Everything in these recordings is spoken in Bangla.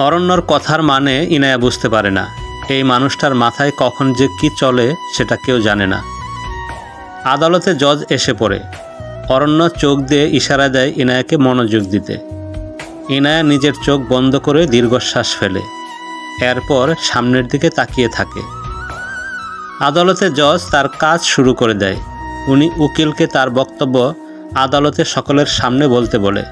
অরণ্যর কথার মানে ইনায়া বুঝতে পারে না। এই মানুষটার মাথায় কখন যে কি চলে সেটা কেউ জানে না। আদালতে জজ এসে পড়ে। অরণ্য চোখ দিয়ে ইশারা দেয় ইনায়াকে মনোযোগ দিতে। ইনায়া নিজের চোখ বন্ধ করে দীর্ঘশ্বাস ফেলে। এরপর সামনের দিকে তাকিয়ে থাকে। আদালতে জজ তার কাজ শুরু করে দেয়। উনি উকিলকে তার বক্তব্য আদালতে সকলের সামনে বলতে বলে।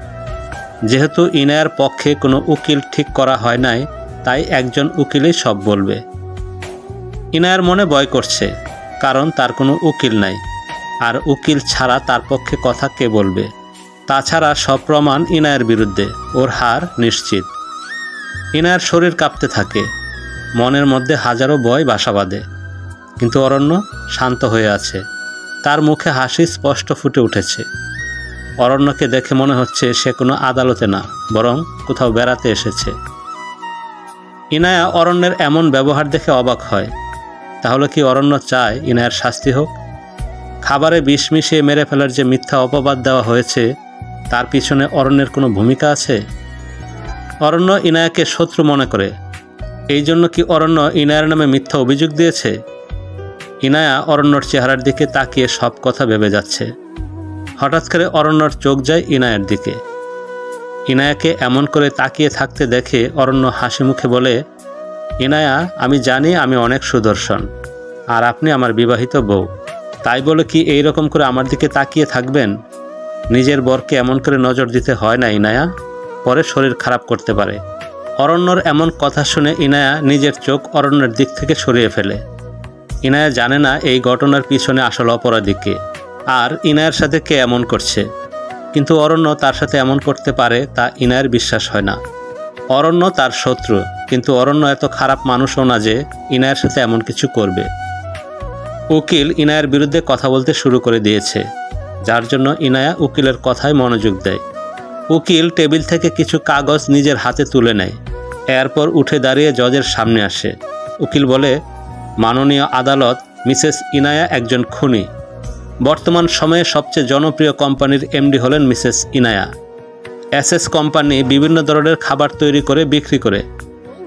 যেহেতু ইনায়ার পক্ষে কোনো উকিল ঠিক করা হয় নাই, তাই একজন উকিলই সব বলবে। ইনায়ার মনে ভয় করছে, কারণ তার কোনো উকিল নাই, আর উকিল ছাড়া তার পক্ষে কথা কে বলবে। তাছাড়া সব প্রমাণ ইনায়ার বিরুদ্ধে, ওর হার নিশ্চিত। ইনায়ার শরীর কাঁপতে থাকে, মনের মধ্যে হাজারো ভয় বাসা বাঁধে। কিন্তু অরণ্য শান্ত হয়ে আছে, তার মুখে হাসি স্পষ্ট ফুটে উঠেছে। অরণ্যকে দেখে মনে হচ্ছে সে কোনো আদালতে না, বরং কোথাও বেড়াতে এসেছে। ইনায়া অরণ্যের এমন ব্যবহার দেখে অবাক হয়। তাহলে কি অরণ্য চায় ইনায়ার শাস্তি হোক? খাবারে বিষ মিশিয়ে মেরে ফেলার যে মিথ্যা অপবাদ দেওয়া হয়েছে, তার পিছনে অরণ্যের কোনো ভূমিকা আছে? অরণ্য ইনায়াকে শত্রু মনে করে। এই জন্য কি অরণ্য ইনায়ার নামে মিথ্যা অভিযোগ দিয়েছে? ইনায়া অরণ্যর চেহারার দিকে তাকিয়ে সব কথা ভেবে যাচ্ছে। হঠাৎ করে অরণ্যর চোখ যায় ইনায়ার দিকে। ইনায়াকে এমন করে তাকিয়ে থাকতে দেখে অরণ্য হাসি মুখে বলে, ইনায়া, আমি জানি আমি অনেক সুদর্শন, আর আপনি আমার বিবাহিত বউ। তাই বলে কি এই রকম করে আমার দিকে তাকিয়ে থাকবেন? নিজের বরকে এমন করে নজর দিতে হয় না ইনায়া, পরে শরীর খারাপ করতে পারে। অরণ্যর এমন কথা শুনে ইনায়া নিজের চোখ অরণ্যের দিক থেকে সরিয়ে ফেলে। ইনায়া জানে না এই ঘটনার পিছনে আসল অপরাধী কে, আর ইনায়ার সাথে কে এমন করছে। কিন্তু অরণ্য তার সাথে এমন করতে পারে তা ইনায়ার বিশ্বাস হয় না। অরণ্য তার শত্রু, কিন্তু অরণ্য এত খারাপ মানুষও না যে ইনায়ার সাথে এমন কিছু করবে। উকিল ইনায়ার বিরুদ্ধে কথা বলতে শুরু করে দিয়েছে, যার জন্য ইনায়া উকিলের কথায় মনোযোগ দেয়। উকিল টেবিল থেকে কিছু কাগজ নিজের হাতে তুলে নেয়। এরপর উঠে দাঁড়িয়ে জজের সামনে আসে। উকিল বলে, মাননীয় আদালত, মিসেস ইনায়া একজন খুনি। বর্তমান সময়ে সবচেয়ে জনপ্রিয় কোম্পানির এমডি হলেন মিসেস ইনায়া। এসএস কোম্পানি বিভিন্ন ধরনের খাবার তৈরি করে বিক্রি করে।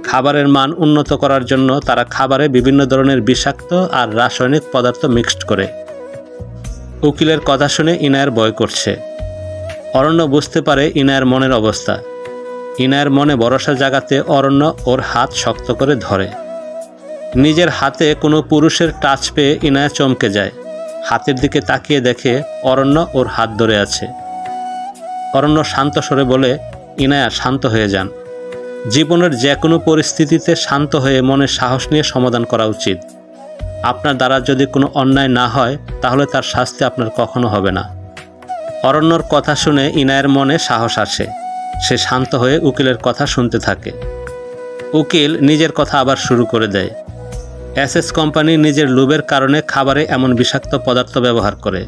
খাবারের মান উন্নত করার জন্য তারা খাবারে বিভিন্ন ধরনের বিষাক্ত আর রাসায়নিক পদার্থ মিক্সড করে। উকিলের কথা শুনে ইনায়ার ভয় করছে। অরণ্য বুঝতে পারে ইনায়ার মনের অবস্থা। ইনায়ার মনে ভরসা জাগাতে অরণ্য ওর হাত শক্ত করে ধরে। নিজের হাতে কোনো পুরুষের টাচ পেয়ে ইনায়া চমকে যায়। হাতের দিকে তাকিয়ে দেখে অরণ্য ওর হাত ধরে আছে। অরণ্য শান্ত স্বরে বলে, ইনায়া, শান্ত হয়ে যান। জীবনের যে কোনো পরিস্থিতিতে শান্ত হয়ে মনে সাহস নিয়ে সমাধান করা উচিত। আপনার দ্বারা যদি কোনো অন্যায় না হয়, তাহলে তার শাস্তি আপনার কখনো হবে না। অরণ্যর কথা শুনে ইনায়ের মনে সাহস আসে। সে শান্ত হয়ে উকিলের কথা শুনতে থাকে। উকিল নিজের কথা আবার শুরু করে দেয়। এসএস কোম্পানি নিজের লোভের কারণে খাবারে এমন বিষাক্ত পদার্থ ব্যবহার করে,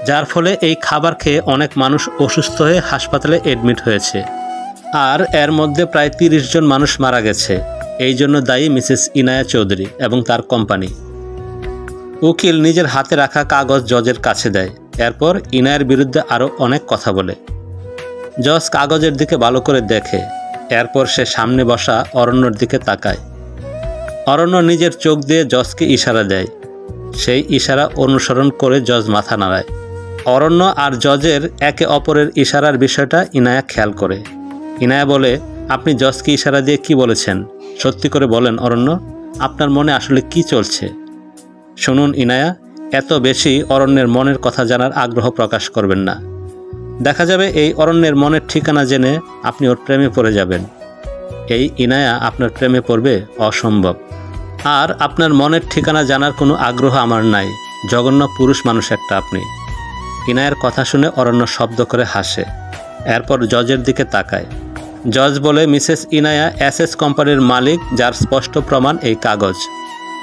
যার ফলে এই খাবার খেয়ে অনেক মানুষ অসুস্থ হয়ে হাসপাতালে অ্যাডমিট হয়েছে। আর এর মধ্যে প্রায় 30 জন মানুষ মারা গেছে। এই জন্য দায়ী মিসেস ইনায়া চৌধুরী এবং তার কোম্পানি। উকিল নিজের হাতে রাখা কাগজ জজের কাছে দেয়। এরপর ইনায়ের বিরুদ্ধে আরও অনেক কথা বলে। জজ কাগজের দিকে ভালো করে দেখে। এরপর সে সামনে বসা অরণ্যর দিকে তাকায়। অরণ্য নিজের চোখ দিয়ে জজকে ইশারা দেয়। সেই ইশারা অনুসরণ করে জজ মাথা নাড়ায়। অরণ্য আর জজের একে অপরের ইশারার বিষয়টা ইনায়া খেয়াল করে। ইনায়া বলে, আপনি জজকে ইশারা দিয়ে কি বলেছেন? সত্যি করে বলেন অরণ্য, আপনার মনে আসলে কি চলছে? শুনুন ইনায়া, এত বেশি অরণ্যের মনের কথা জানার আগ্রহ প্রকাশ করবেন না। দেখা যাবে এই অরণ্যের মনের ঠিকানা জেনে আপনি ওর প্রেমে পড়ে যাবেন। এই ইনায়া আপনার প্রেমে পড়বে অসম্ভব। আর আপনার মনের ঠিকানা জানার কোনো আগ্রহ আমার নাই। জঘন্য পুরুষ মানুষ একটা আপনি। ইনায়ার কথা শুনে অরণ্য শব্দ করে হাসে। এরপর জজের দিকে তাকায়। জজ বলে, মিসেস ইনায়া এসএস কোম্পানির মালিক, যার স্পষ্ট প্রমাণ এই কাগজ।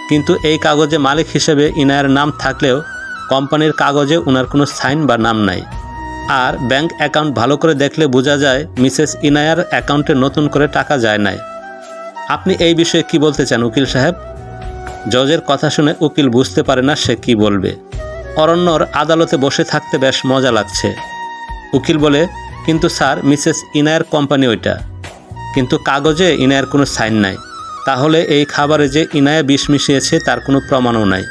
কিন্তু এই কাগজে মালিক হিসেবে ইনায়ার নাম থাকলেও কোম্পানির কাগজে ওনার কোনো সাইন বা নাম নাই। আর ব্যাংক অ্যাকাউন্ট ভালো করে দেখলে বোঝা যায় মিসেস ইনায়ার অ্যাকাউন্টে নতুন করে টাকা যায় নাই। আপনি এই বিষয়ে কি বলতে চান উকিল সাহেব? জজের কথা শুনে উকিল বুঝতে পারে না সে কি বলবে। অরণ্যর আদালতে বসে থাকতে বেশ মজা লাগছে। উকিল বলে, কিন্তু স্যার, মিসেস ইনায়ার কোম্পানি ওইটা। কিন্তু কাগজে ইনায়ার কোনো সাইন নাই। তাহলে এই খাবারে যে ইনায়া বিষ মিশিয়েছে তার কোনো প্রমাণও নাই।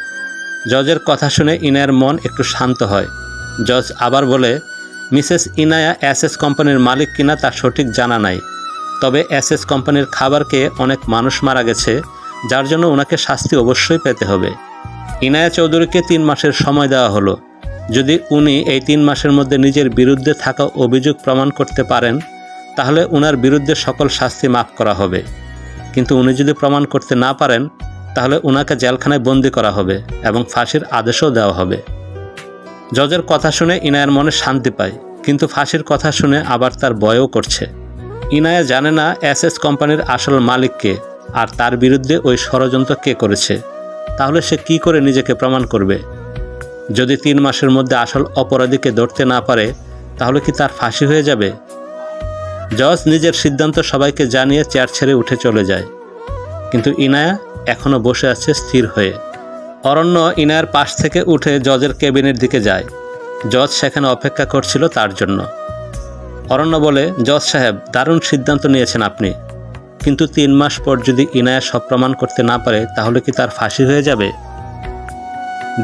জজের কথা শুনে ইনায়ার মন একটু শান্ত হয়। জজ আবার বলে, মিসেস ইনায়া এসএস কোম্পানির মালিক কিনা তা সঠিক জানা নাই, তবে এসএস কোম্পানির খাবার খেয়ে অনেক মানুষ মারা গেছে, যার জন্য ওনাকে শাস্তি অবশ্যই পেতে হবে। ইনায়া চৌধুরীকে 3 মাসের সময় দেওয়া হলো। যদি উনি এই 3 মাসের মধ্যে নিজের বিরুদ্ধে থাকা অভিযোগ প্রমাণ করতে পারেন তাহলে ওনার বিরুদ্ধে সকল শাস্তি মাফ করা হবে, কিন্তু উনি যদি প্রমাণ করতে না পারেন তাহলে ওনাকে জেলখানায় বন্দি করা হবে এবং ফাঁসির আদেশও দেওয়া হবে। জজের কথা শুনে ইনায়ার মনে শান্তি পায়, কিন্তু ফাঁসির কথা শুনে আবার তার ভয়ও করছে। ইনায়া জানে না এসএস কোম্পানির আসল মালিক কে আর তার বিরুদ্ধে ওই ষড়যন্ত্র কে করেছে। তাহলে সে কি করে নিজেকে প্রমাণ করবে? যদি 3 মাসের মধ্যে আসল অপরাধীকে ধরতে না পারে তাহলে কি তার ফাঁসি হয়ে যাবে? জজ নিজের সিদ্ধান্ত সবাইকে জানিয়ে চেয়ার ছেড়ে উঠে চলে যায়, কিন্তু ইনায়া এখনও বসে আছে স্থির হয়ে। অরণ্য ইনায়ার পাশ থেকে উঠে জজের কেবিনের দিকে যায়। জজ সেখানে অপেক্ষা করছিল তার জন্য। অরণ্য বলে, জজ সাহেব, দারুণ সিদ্ধান্ত নিয়েছেন আপনি, কিন্তু 3 মাস পর যদি ইনায়া সব প্রমাণ করতে না পারে তাহলে কি তার ফাঁসি হয়ে যাবে?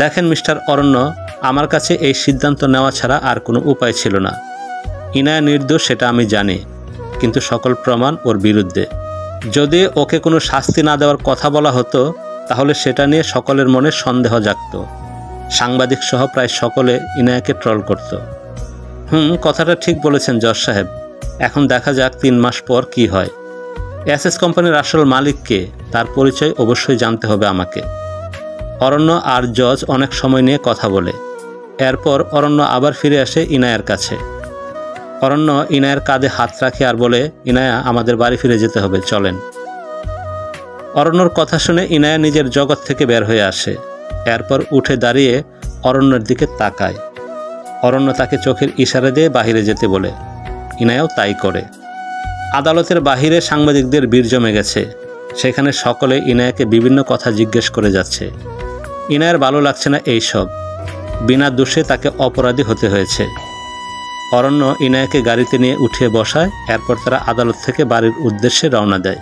দেখেন মিস্টার অরণ্য, আমার কাছে এই সিদ্ধান্ত নেওয়া ছাড়া আর কোনো উপায় ছিল না। ইনায়া নির্দোষ সেটা আমি জানি, কিন্তু সকল প্রমাণ ওর বিরুদ্ধে। যদি ওকে কোনো শাস্তি না দেওয়ার কথা বলা হতো তাহলে সেটা নিয়ে সকলের মনে সন্দেহ জাগত। সাংবাদিক সহ প্রায় সকলে ইনায়াকে ট্রল করত। কথাটা ঠিক বলেছেন জজ সাহেব, এখন দেখা যাক 3 মাস পর কি হয়। এসএস কোম্পানির আসল মালিক কে তার পরিচয় অবশ্যই জানতে হবে আমাকে। অরণ্য আর জজ অনেক সময় নিয়ে কথা বলে। এরপর অরণ্য আবার ফিরে আসে ইনায়ার কাছে। অরণ্য ইনায়ার কাঁধে হাত রাখে আর বলে, ইনায়া, আমাদের বাড়ি ফিরে যেতে হবে, চলেন। অরণ্যর কথা শুনে ইনায়া নিজের জগৎ থেকে বের হয়ে আসে। এরপর উঠে দাঁড়িয়ে অরণ্যের দিকে তাকায়। অরণ্য তাকে চোখের ইশারা দিয়ে বাহিরে যেতে বলে। ইনায়াও তাই করে। আদালতের বাহিরে সাংবাদিকদের ভিড় জমে গেছে। সেখানে সকলে ইনায়াকে বিভিন্ন কথা জিজ্ঞেস করে যাচ্ছে। ইনায়ার ভালো লাগছে না এইসব। বিনা দোষে তাকে অপরাধী হতে হয়েছে। অরণ্য ইনায়াকে গাড়িতে নিয়ে উঠিয়ে বসায়। এরপর তারা আদালত থেকে বাড়ির উদ্দেশ্যে রওনা দেয়।